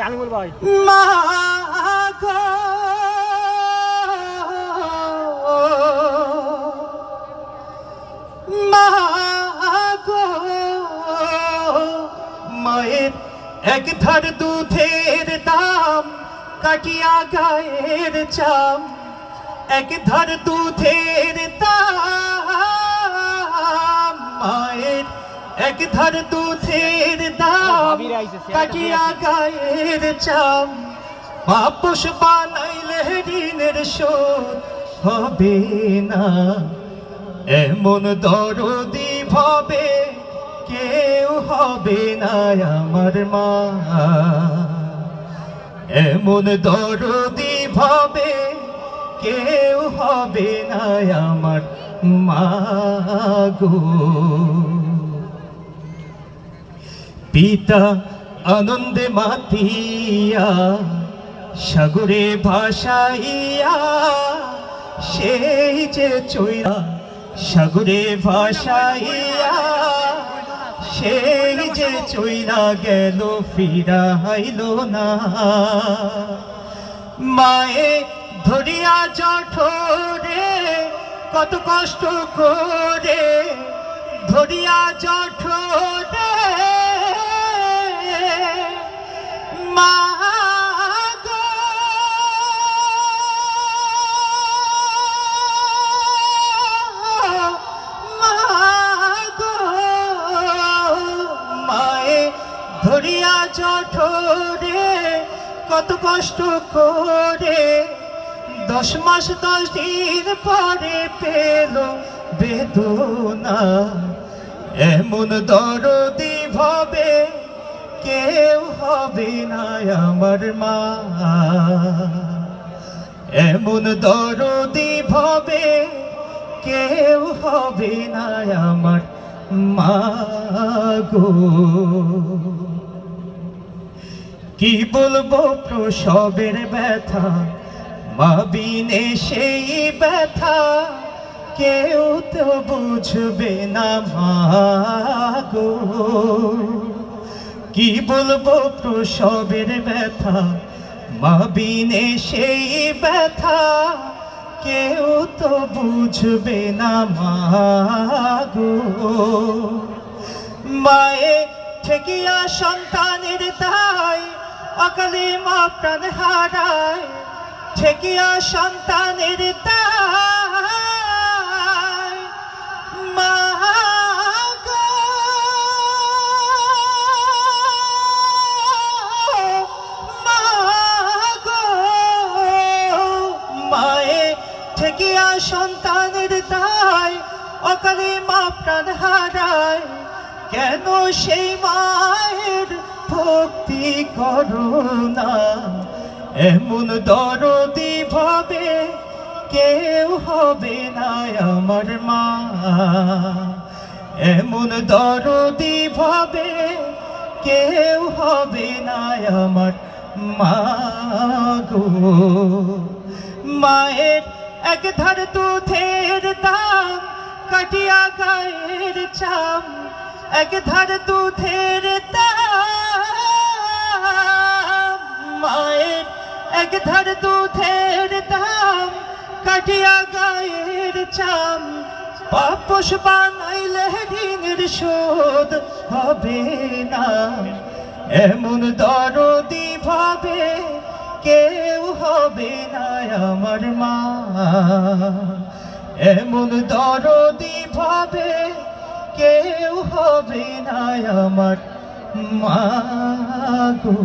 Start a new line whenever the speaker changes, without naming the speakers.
আমি বলবো ভাই
মা গো মা গো মায়ের এক ধার দুধের দাম কাটিয়া গায়ের চাম এক ধার দুধের দাম মায়ের এক ধার দুধের দাম কাটিয়া গায়ের চাম বাপস বানাইলে ঋণের শোধ হবে না এমন দরদি ভাবে কেউ হবে না আমার মা এমন দরদি ভাবে কেউ হবে না আমার মা গো পিতা আনন্দে মাতিয়া সাগরে ভাসাইয়া সেই যে চইয়া সাগরে ভাসাইয়া সেই যে চইলা গেল ফিরাইল না মায়ে ধরিয়া জঠরে কত কষ্ট করে ধরিয়া জঠরে মা গো মা গো মায়ে ধরিয়া জঠরে কত কষ্ট করে 10 মাস 10 দিন পরে পেল বেদনা এমন দরদি ভাবে কেউ হবে না আমার মা এমন দরদি ভাবে কেউ হবে না আমার মা গো কি বলবো প্রসবের ব্যথা মা বিনে সেই ব্যথা কেউ তো বুঝবে না মা গো কি বলবো প্রসবের ব্যথা মা বিনে সেই ব্যথা কেউ তো বুঝবে না মা গো মায়ে ঠেকিয়া সন্তানের দায় অকালে মা প্রাণ হারায় ঠেকিয়া সন্তানের দায় মা গো মা গো মায়ে ঠেকিয়া সন্তানের দায় অকালে মা প্রাণ হারায় কেন সেই মায়ের ভক্তি করো না এমন দরদি ভাবে কেউ হবে না আমার মা এমন দরদি ভাবে কেউ হবে না আমার মা গো মায়ের এক ধার দুধের দাম কাটিয়া গায়ের চাম এক ধার দুধের দাম মায়ের এক ধার দুধের দাম কাটিয়া গায়ের চাম বাপস বানাইলে ঋণের শোধ হবে না এমন দরদি ভাবে কেউ হবে না আমার মা এমন দরদি ভাবে কেউ হবে না আমার মা গো।